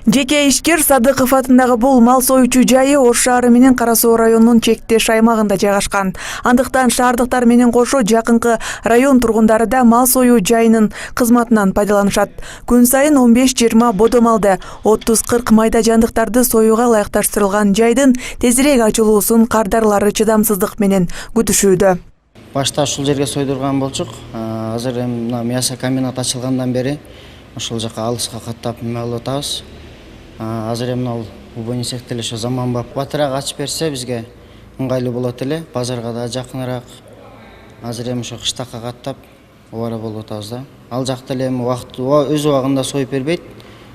Жеке ишкер Садыков атындагы бул мал союучу жайы Ош шаары менен Кара Суу районунун чектеш аймагында жайгашкан. Андыктан шаардыктар менен кошо жакынкы район тургундары да мал союу жайынын кызматынан пайдаланышат. Күн сайын 15-20 бодо малды, 30-40 майда жандыктарды союуга ылайыкташтырылган жайдын тезирээк ачылуусун кардарлары чыдамсыздык менен күтүшүүдө. Башта ушул жерге сойдурган болчук. Азыр мына мясо комбинат ачылгандан бери ошол жака алыска каттап алып атабыз. Азыр мына убонисек деле ошо заманбап батыраак ачып берсе бизге ыңгайлуу болот эле, базарга да жакыныраак. Азыр ошо кыштакка каттап убара болуп атабыз да. Ал жакта эле өз убагында союп бербейт,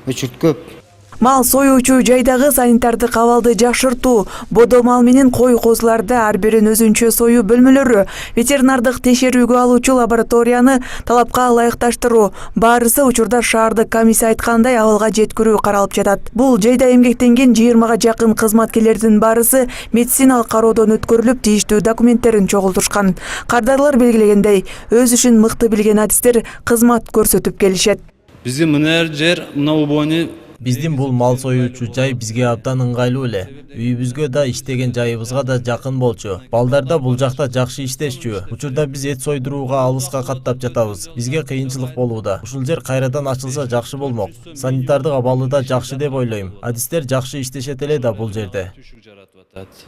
өчүрт көп. Мал союучу жайдагы санитардык абалды жакшыртуу, бодо мал менен кой козуларда ар бирин өзүнчө союу бөлмөлөрү, ветеринардык текшерүүгө алуучу лабораторияны талапка ылайыкташтыруу, баарысы учурда шаардык комиссия айткандай абалга жеткирүү каралып жатат. Бул жайда эмгектенген 20га жакын кызматкерлердин баарысы медициналык кароодон өткөрүлүп, тийиштүү документтерин чогултушкан. Кардарлар белгилегендей, өз ишин мыкты билген адистер кызмат көрсөтүп келишет. Биздин мына жер, мына убойны Биздин бул мал союучу жай бизге абдан ыңгайлуу эле. Үйүбүзгө да иштеген жайыбызга да жакын болчу. Балдар да бул жакта жакшы иштешчү. Учурда биз эт сойдурууга алыска каттап жатабыз. Бизге кыйынчылык болууда. Ушул жер кайрадан ачылса жакшы болмок. Санитардык абалы да жакшы деп ойлойм. Адистер жакшы иштешет эле да бул жерде.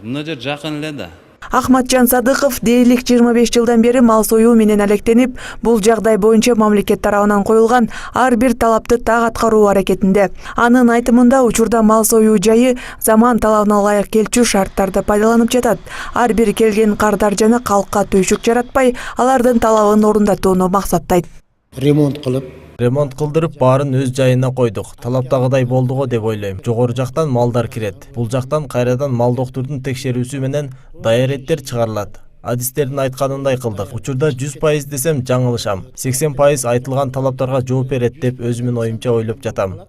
мына жер жакын эле да. Ахматжан Садыков дээрлик 25 жылдан бери мал союу менен алектенип, бул жагдай боюнча мамлекет тарабынан коюлган ар бир талапты так аткаруу аракетинде. Анын айтымында учурда мал союу жайы заман талабына ылайык келчү шарттарды пайдаланып жатат. Ар бир келген кардар жана калкка түйшүк жаратпай, алардын талабын орундатууну максаттайт. Ремонт кылдырып, баарын өз жайына койдук. Талаптагыдай болду го деп ойлойм. Жогору жактан малдар кирет. Бул жактан кайрадан мал доктурдун текшерүүсү менен даяр эттер чыгарылат. Адистердин айтканындай кылдык. Учурда 100% десем жаңылышам. 80% айтылган талаптарга жооп берет деп өзүмүн оюмча ойлоп жатам.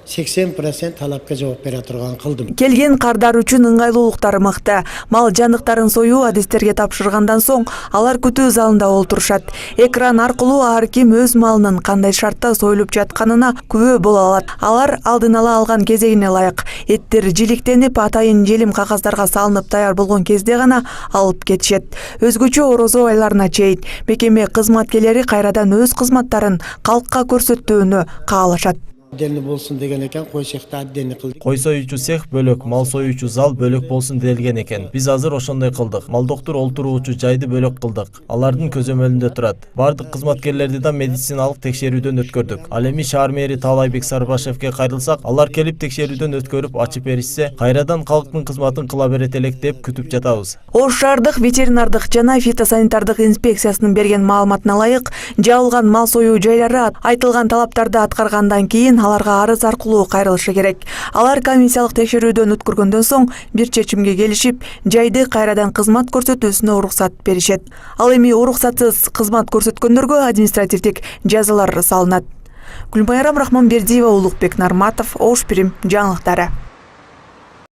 80% талапка жооп бере турган кылдым. Келген кардар үчүн ыңгайлуулуктары мыкты. Мал жандыктарын союу адистерге тапшыргандан соң алар күтүү залында олтурушат. Экран аркылуу ар ким өз малынын кандай шартта союлуп жатканына күбө боло алат. Алар алдын ала алган кезегине ылайык эттер жиликтенип, атайын желим кагаздарга салынып даяр болгон кезде гана алып кетишет. Өзгөчө орозо айларына чейин мекеме кызматкерлери кайрадан өз кызматтарын калкка көрсөтүүнү каалашат. Отдельно болсун деген экен, кой цехта отдельно кылдык. Кой союучу цех бөлөк, мал союучу зал бөлөк болсун делген экен. Биз азыр ошондой кылдык. Мал доктур олтуруучу жайды бөлөк кылдык. Алардын көзөмөлүндө турат. Бардык кызматкерлерди да медициналык текшерүүдөн өткөрдүк. Ал эми шаар мэри Таалайбек Сарбашевке кайрылсак, алар келип текшерүүдөн өткөрүп ачып беришсе, кайрадан калктын кызматын кыла берет элек деп күтүп жатабыз. Ош шаардык ветеринардык жана фитосанитардык инспекциясынын берген маалыматына ылайык, жабылган мал союу жайлары айтылган талаптарды аткаргандан кийин аларга арыз аркылуу кайрылышы керек. Алар комиссиялык текшерүүдөн өткөргөндөн соң бир чечимге келишип, жайды кайрадан кызмат көрсөтүүсүнө уруксат беришет. Ал эми уруксатсыз кызмат көрсөткөндөргө административдик жазалар салынат. Гүлмайрам Рахманбердиева, Улукбек Нарматов, Ош Пирим жаңылыктары.